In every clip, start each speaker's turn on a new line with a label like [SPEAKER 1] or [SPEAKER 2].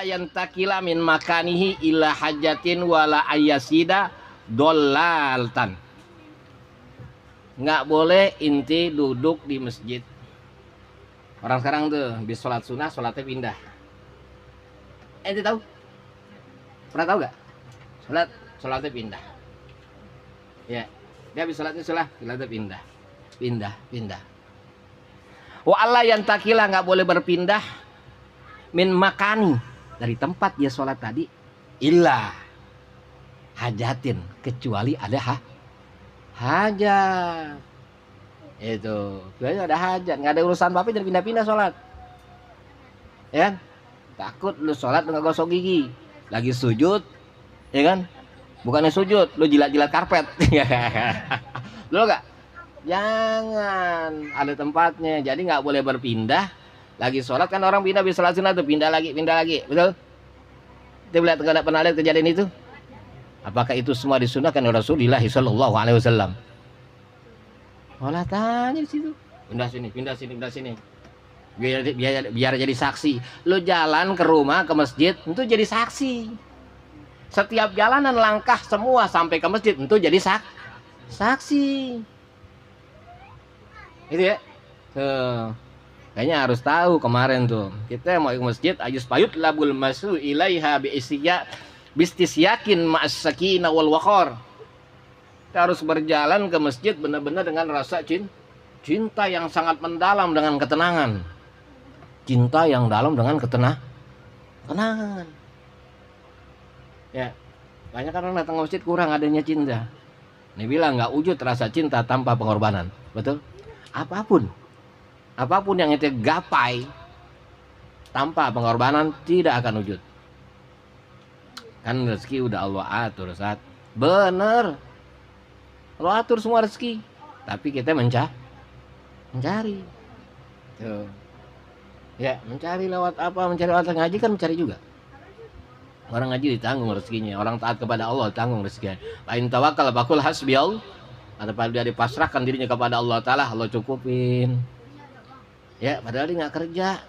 [SPEAKER 1] yantakila min makanihi ila hajatin wala ayasida dolaltan. Nggak boleh inti duduk di masjid. Orang sekarang tuh habis sholat sunnah, sholatnya pindah. Ente tahu? Pernah tahu nggak? Sholatnya pindah. Ya, dia habis sholatnya pindah. Wa Allah yantakila, nggak boleh berpindah min makani, dari tempat dia sholat tadi, illa hajatin, kecuali ada hajat. Itu biasanya ada hajat, nggak ada urusan apa-apa jadi pindah-pindah sholat, ya kan? Takut lu sholat nggak gosok gigi, lagi sujud, ya kan? Bukannya sujud, lu jilat-jilat karpet. Lu nggak? Jangan, ada tempatnya. Jadi nggak boleh berpindah. Lagi sholat kan orang pindah, bisa sholat sunat tuh pindah lagi, betul? Kita lihat, pernah lihat kejadian itu? Apakah itu semua disunahkan oleh Rasulullah Sallallahu Alaihi Wasallam? Olah tanya di situ. Pindah sini. Biar jadi saksi. Lo jalan ke rumah, ke masjid, itu jadi saksi. Setiap jalanan langkah semua sampai ke masjid, itu jadi saksi. Itu ya. Tuh. Kayaknya harus tahu kemarin tuh. Kita mau ke masjid, ajus payut labul masu ilaiha bistisyakin ma'as sakinah wal waqar. Kita harus berjalan ke masjid benar-benar dengan rasa cinta yang sangat mendalam, dengan ketenangan. Cinta yang dalam dengan ketenangan. Ya, banyak orang datang ke masjid kurang adanya cinta. Ini bilang nggak wujud rasa cinta tanpa pengorbanan, betul? Apapun yang itu gapai tanpa pengorbanan tidak akan wujud. Kan rezeki udah Allah atur, saat bener. Allah atur semua rezeki, tapi kita mencari. Tuh. Ya, mencari lewat apa? Mencari lewat ngaji kan mencari juga. Orang ngaji ditanggung rezekinya, orang taat kepada Allah ditanggung rezekinya. Lain tawakal bakul hasbiyallah. Atau dia dipasrahkan dirinya kepada Allah Ta'ala, Allah cukupin. Ya, padahal dia nggak kerja.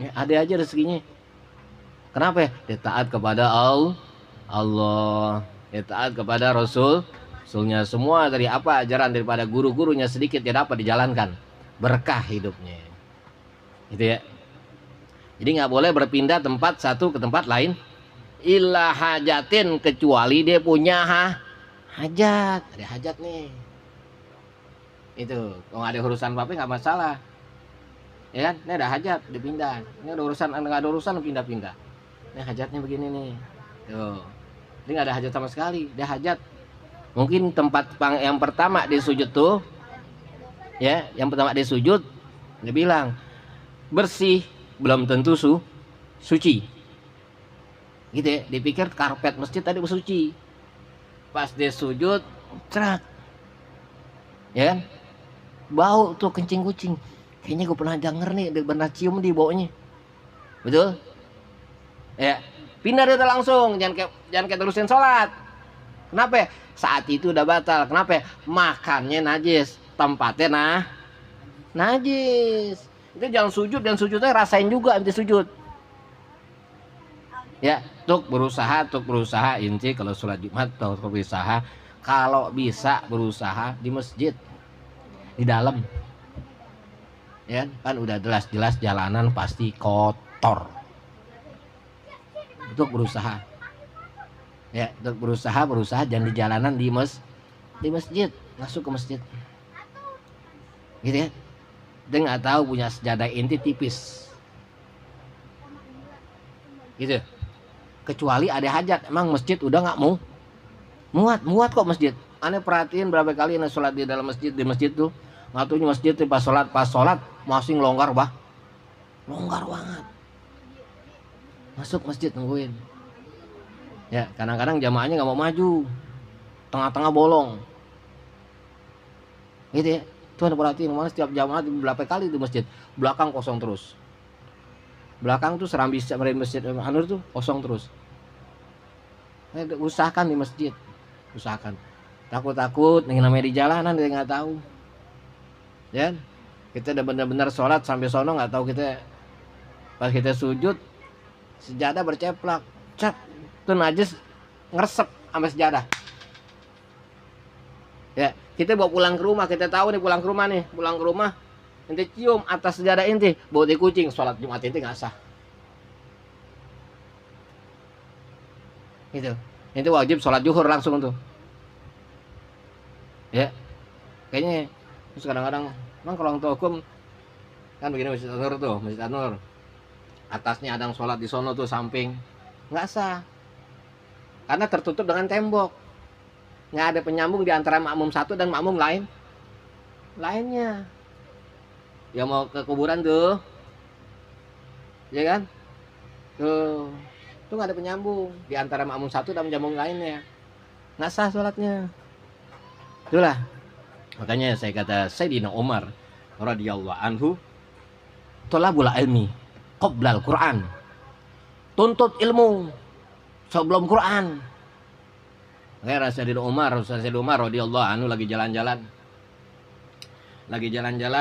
[SPEAKER 1] Ya, ada aja rezekinya. Kenapa ya? Dia taat kepada Allah. Dia taat kepada Rasulnya. Semua dari apa ajaran daripada guru-gurunya sedikit dia dapat dijalankan. Berkah hidupnya. Gitu ya. Jadi nggak boleh berpindah tempat satu ke tempat lain. Illa hajatin, kecuali dia punya hajat. Ada hajat nih. Itu kalau ada urusan apa nggak masalah. Ya kan? Ini ada hajat dipindah. Ini ada urusan, nggak ada urusan pindah-pindah. Ini hajatnya begini nih. Tuh. Ini nggak ada hajat sama sekali. Dia hajat. Mungkin tempat yang pertama dia sujud tuh, ya, yang pertama dia sujud, dia bilang bersih, belum tentu suci. Gitu ya. Dipikir karpet masjid tadi bersuci. Pas dia sujud, cerak, ya kan? Bau tuh kencing kucing. Kayaknya gue pernah denger nih, pernah cium di baunya. Betul? Ya, pindah dia langsung, jangan kayak terusin sholat. Kenapa? Saat itu udah batal. Kenapa? Makannya najis, tempatnya najis. Itu jangan sujudnya rasain juga nanti sujud. Ya, untuk berusaha inti kalau sholat Jumat atau berusaha, kalau bisa berusaha di masjid, di dalam. Ya, kan udah jelas jalanan pasti kotor. Untuk berusaha. Ya, untuk berusaha jangan di jalanan, di masjid, masuk ke masjid. Gitu ya. Dia nggak tahu punya sejadah inti tipis. Gitu. Kecuali ada hajat, emang masjid udah nggak mau muat kok masjid. Aneh perhatiin berapa kali aneh sholat di dalam masjid, di masjid tuh ngatunya masjid tuh pas sholat masih longgar banget. Masuk masjid nungguin. Ya, kadang-kadang jamaahnya nggak mau maju, tengah-tengah bolong. Gitu ya. Tuh aneh perhatiin mana setiap jamaah berapa kali di masjid belakang kosong terus. Belakang tuh serambi masjid Anur tuh kosong terus. Usahakan di masjid, usahakan. Takut nih namanya di jalanan dia nggak tahu. Ya, kita udah benar-benar sholat sampai sono nggak tahu kita pas kita sujud sejadah berceplak, cak, itu najis ngeresep sama sejadah. Ya, kita bawa pulang ke rumah, kita tahu nih pulang ke rumah, ente cium atas sejadah ente, bau tai kucing, sholat Jumat ente nggak sah. Itu wajib sholat zuhur langsung tuh. Ya, kayaknya terus kadang-kadang, emang kalau untuk hukum kan begini Masjid An-Nur tuh, Masjid An-Nur, atasnya ada yang sholat di sono tuh samping, nggak sah, karena tertutup dengan tembok, nggak ada penyambung di antara makmum satu dan makmum lainnya. Ya mau ke kuburan tuh, ya kan, tuh nggak ada penyambung di antara makmum satu dan makmum lainnya, nggak sah sholatnya. Itulah makanya saya kata Sayyidina Umar radhiyallahu anhu, tolabul ilmi qoblal Quran, tuntut ilmu sebelum Quran. Makanya Sayyidina Umar radhiyallahu anhu lagi jalan-jalan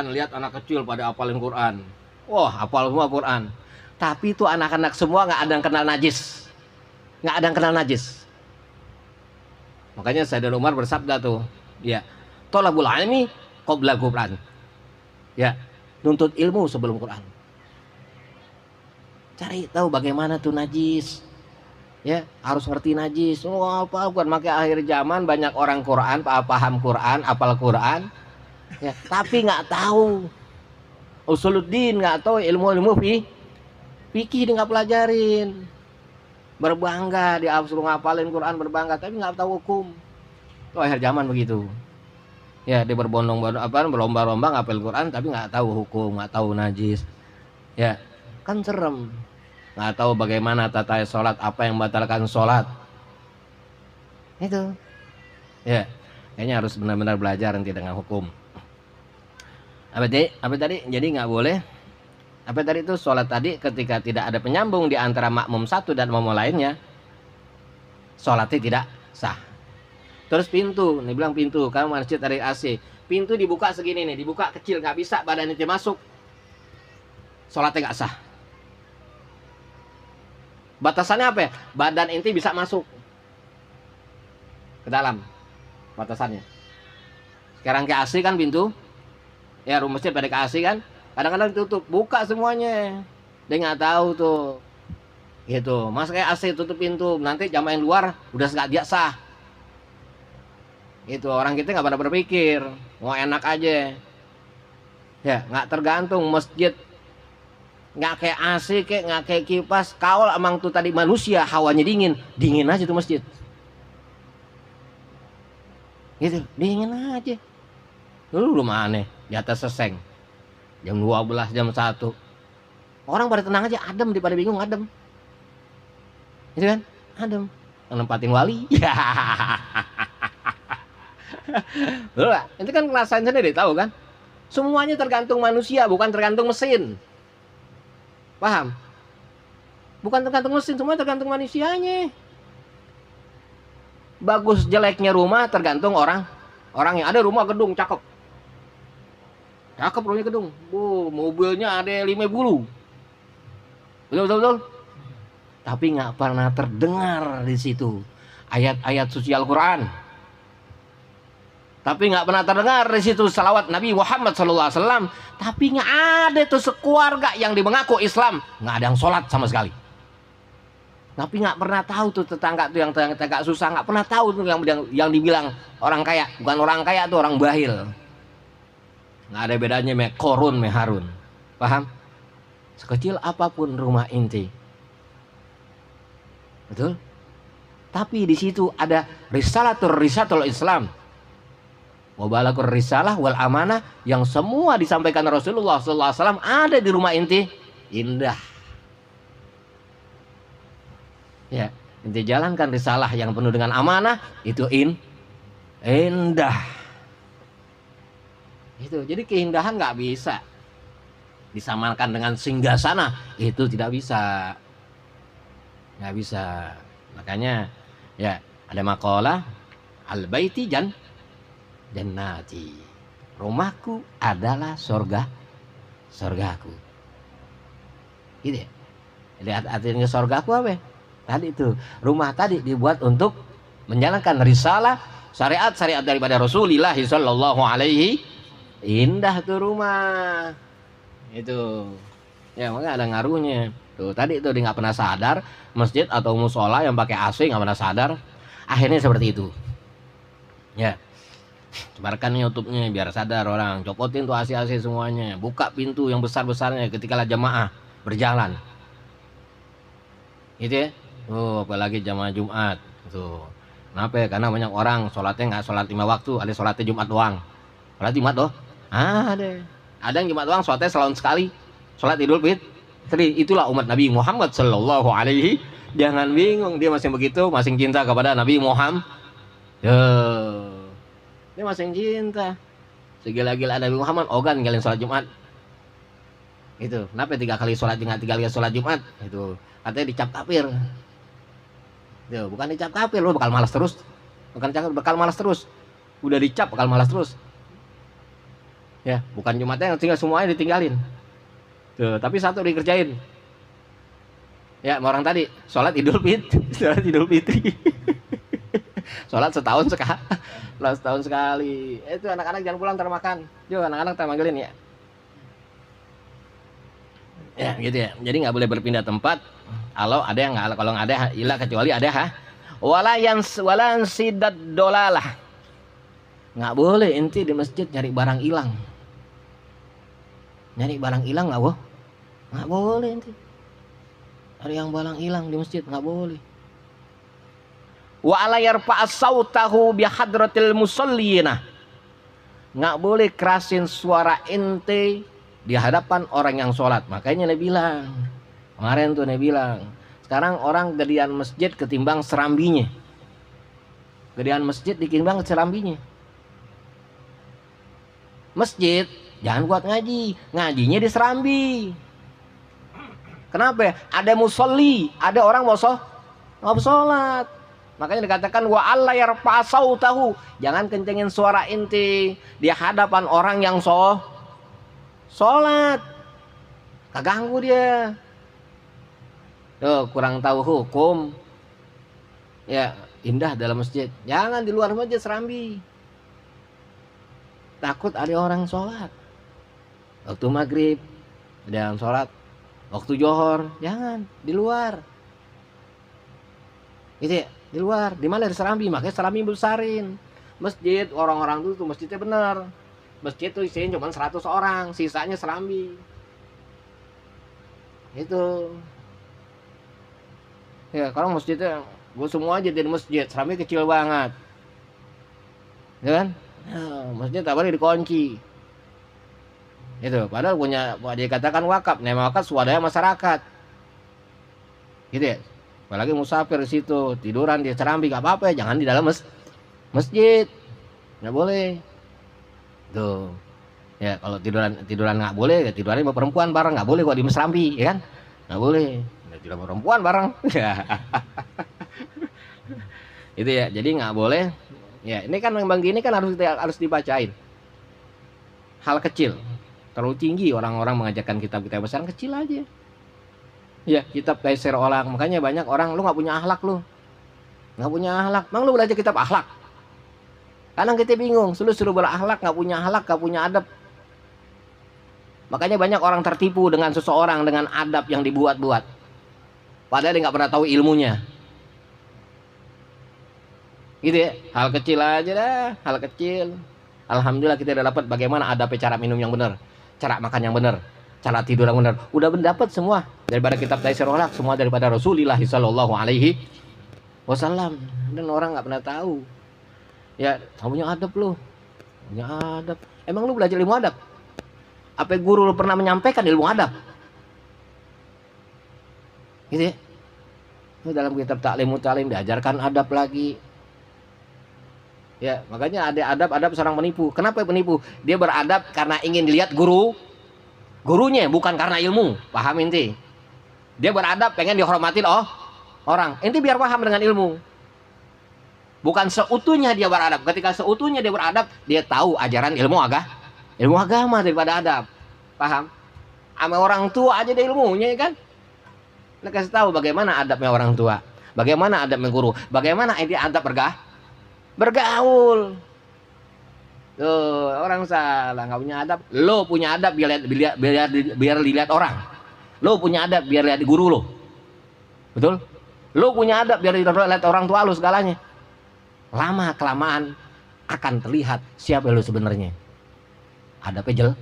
[SPEAKER 1] lihat anak kecil pada hafalin Quran. Wah, hafal semua Quran. Tapi itu anak-anak semua nggak ada yang kenal najis. Makanya Sayyidina Umar bersabda tuh, ya, tolabul ilmi qoblal Quran. Ya, nuntut ilmu sebelum Quran. Cari tahu bagaimana tuh najis. Ya, harus ngerti najis. Oh, apa bukan makanya akhir zaman banyak orang Quran, paham Quran, hafal Quran. Ya, tapi nggak tahu usuluddin, nggak tahu ilmu-ilmu fikih, dia nggak pelajarin. Berbangga dia suruh ngapalin Quran, berbangga tapi nggak tahu hukum. Itu akhir zaman begitu. Ya, dia berlomba-lomba ngapal Quran tapi nggak tahu hukum, nggak tahu najis. Ya, kan serem. Nggak tahu bagaimana tata sholat, apa yang membatalkan sholat. Itu. Ya, kayaknya harus benar-benar belajar nanti dengan hukum. Apa tadi? Jadi nggak boleh. Apa tadi itu sholat tadi ketika tidak ada penyambung di antara makmum satu dan makmum lainnya, sholatnya tidak sah. Terus pintu, nih bilang pintu, kamu masjid dari AC, pintu dibuka segini nih, dibuka kecil, nggak bisa badan itu masuk, sholatnya nggak sah. Batasannya apa ya? Badan inti bisa masuk ke dalam, batasannya. Sekarang ke AC kan pintu, ya rumah masjid pada ke AC kan, kadang-kadang tutup, buka semuanya, dia nggak tahu tuh, gitu. Mas kayak AC tutup pintu, nanti jamaah yang luar udah nggak dia sah. Itu orang kita nggak pada berpikir, mau enak aja, ya nggak tergantung masjid, nggak kayak AC, nggak kayak kipas. Kalau emang tuh tadi manusia hawanya dingin aja tuh masjid, gitu, dingin aja. Dulu mana di atas seseng, jam 12, jam 1, orang pada tenang aja, adem, daripada bingung adem, gitu kan, adem, nempatin wali. Betul gak? Itu kan ngerasain sendiri, tahu kan? Semuanya tergantung manusia, bukan tergantung mesin. Paham? Bukan tergantung mesin, semua tergantung manusianya. Bagus jeleknya rumah tergantung orang yang ada. Rumah gedung cakep rumahnya gedung, mobilnya ada 5 bulu, betul. Tapi nggak pernah terdengar di situ ayat-ayat suci Al-Quran. Tapi nggak pernah terdengar di situ salawat Nabi Muhammad SAW. Tapi nggak ada tuh sekeluarga yang mengaku Islam, nggak ada yang sholat sama sekali. Tapi nggak pernah tahu tuh tetangga tuh yang tetangga susah, nggak pernah tahu tuh yang dibilang orang kaya. Bukan orang kaya tuh, orang bahil. Nggak ada bedanya Korun Harun. Paham? Sekecil apapun rumah inti, betul. Tapi di situ ada risalatul Islam, wabalakur risalah wal amanah, yang semua disampaikan Rasulullah SAW ada di rumah inti. Indah. Ya, inti jalankan risalah yang penuh dengan amanah itu indah. Itu. Jadi keindahan nggak bisa disamakan dengan singgasana, itu tidak bisa. Nggak bisa. Makanya ya ada makalah al-baiti jannati, rumahku adalah surgaku, gitu ya. Lihat artinya surga aku apa? Tadi itu rumah tadi dibuat untuk menjalankan risalah syariat daripada Rasulullah sallallahu alaihi. Indah tuh rumah itu ya, makanya ada ngaruhnya tuh. Tadi itu dia nggak pernah sadar masjid atau musola yang pakai AC nggak pernah sadar, akhirnya seperti itu ya. Sebarkan YouTube-nya biar sadar orang, copotin tuh AC semuanya, buka pintu yang besar-besarnya ketika jamaah berjalan gitu ya. Apalagi jamaah Jumat tuh. Kenapa ya? Karena banyak orang sholatnya nggak sholat 5 waktu, ada sholatnya Jumat doang. Sholat Jumat doh ada yang Jumat doang, sholatnya setahun sekali, sholat Idul Fitri. Itulah umat Nabi Muhammad sallallahu alaihi. Jangan bingung, dia masih begitu, masih cinta kepada Nabi Muhammad. Dia masih cinta segila-gila Nabi Muhammad, ogan ninggalin sholat Jumat itu. Kenapa 3 kali sholat Jumat, 3 kali sholat Jumat itu katanya dicap kafir. Tuh, bukan dicap kafir, lo bakal malas terus, bakal malas terus, udah dicap bakal malas terus ya. Bukan Jumatnya yang tinggal, semuanya ditinggalin tuh, tapi satu dikerjain ya. Orang tadi sholat Idul Fitri sholat setahun sekali. Itu anak-anak jangan pulang termakan. Yuk anak-anak termanggilin ya. Ya gitu ya. Jadi nggak boleh berpindah tempat. Kalau nggak ada ilah, kecuali ada walan sidat dolalah. Nggak boleh inti di masjid nyari barang hilang. Nyari barang hilang nggak boleh inti. Ada yang barang hilang di masjid nggak boleh. Wa ala yarfa sautahu bi hadratil musallina. Nggak boleh kerasin suara ente di hadapan orang yang sholat. Makanya dia bilang kemarin tuh, dia bilang sekarang orang gedean masjid ketimbang serambinya. Gedean masjid ditimbang serambinya. Masjid jangan buat ngaji, ngajinya di serambi. Kenapa? Ada musolli, ada orang mau sholat. Makanya dikatakan wa alla yarfa sautahu, jangan kencengin suara inti di hadapan orang yang sholat. Kaganggu dia. Tuh, kurang tahu hukum. Ya, indah dalam masjid. Jangan di luar masjid serambi. Takut ada orang sholat. Waktu maghrib ada yang sholat. Waktu johor jangan di luar. Gitu ya. Di luar, di mana di serambi, makanya serambi besarin. Masjid orang-orang tuh masjidnya bener. Masjid tuh isinya cuma 100 orang, sisanya serambi. Itu. Ya, kalau masjidnya gue semua aja di masjid, serambi kecil banget. Ya kan? Ya, masjid tak boleh dikunci. Itu, padahal punya dikatakan wakaf, nama wakaf swadaya masyarakat. Gitu ya. Apalagi musafir di situ, tiduran di serambi gak apa-apa ya, jangan di dalam masjid. Nggak boleh. Tuh. Ya, kalau tiduran nggak boleh, ya tiduran sama perempuan bareng nggak boleh kok di serambi, ya kan? Nggak boleh. Ya, tidur sama perempuan bareng. Itu ya, jadi nggak boleh. Ya, ini kan memang gini kan harus dibacain. Hal kecil. Terlalu tinggi orang-orang mengajarkan kitab-kitab besar, kecil aja. Ya, kitab Taisir Olang. Makanya banyak orang, lu nggak punya akhlak lu. Nggak punya akhlak. Emang lu belajar kitab akhlak? Kadang kita bingung, suruh berakhlak, nggak punya akhlak, nggak punya adab. Makanya banyak orang tertipu dengan seseorang dengan adab yang dibuat-buat. Padahal dia nggak pernah tahu ilmunya. Gitu ya, hal kecil aja dah, hal kecil. Alhamdulillah kita udah dapat bagaimana adab cara minum yang benar, cara makan yang benar, cara tidur yang benar. Udah dapat semua daripada kitab Taisir Olang, semua daripada Rasulullah sallallahu alaihi wasallam. Dan orang nggak pernah tahu. Ya, kamu punya adab lu. Punya adab. Emang lu belajar ilmu adab? Apa guru lu pernah menyampaikan ilmu adab? Gitu ya. Itu dalam kitab Ta'limut Ta'lim diajarkan adab lagi. Ya, makanya ada adab seorang penipu. Kenapa penipu? Dia beradab karena ingin dilihat gurunya, bukan karena ilmu. Paham inti? Dia beradab pengen dihormatin orang. Inti biar paham dengan ilmu. Bukan seutuhnya dia beradab. Ketika seutuhnya dia beradab, dia tahu ajaran ilmu agama daripada adab. Paham? Sama orang tua aja ada ilmunya kan? Nah, kasih tahu bagaimana adabnya orang tua, bagaimana adabnya guru, bagaimana dia adab bergaul. Tuh, orang salah nggak punya adab. Lo punya adab biar dilihat orang. Lo punya adab biar lihat guru lo. Betul? Lo punya adab biar dilihat orang tua lo segalanya. Lama kelamaan akan terlihat siapa lo sebenarnya. Adabnya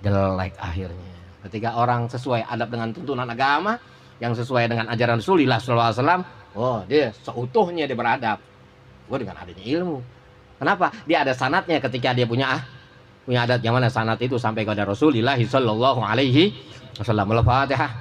[SPEAKER 1] jelek akhirnya. Ketika orang sesuai adab dengan tuntunan agama, yang sesuai dengan ajaran Rasulullah SAW, oh dia seutuhnya dia beradab. Oh, dengan adanya ilmu. Kenapa? Dia ada sanatnya ketika dia punya adat yang mana sanat itu sampai kepada Rasulullah SAW. Al-Fatihah.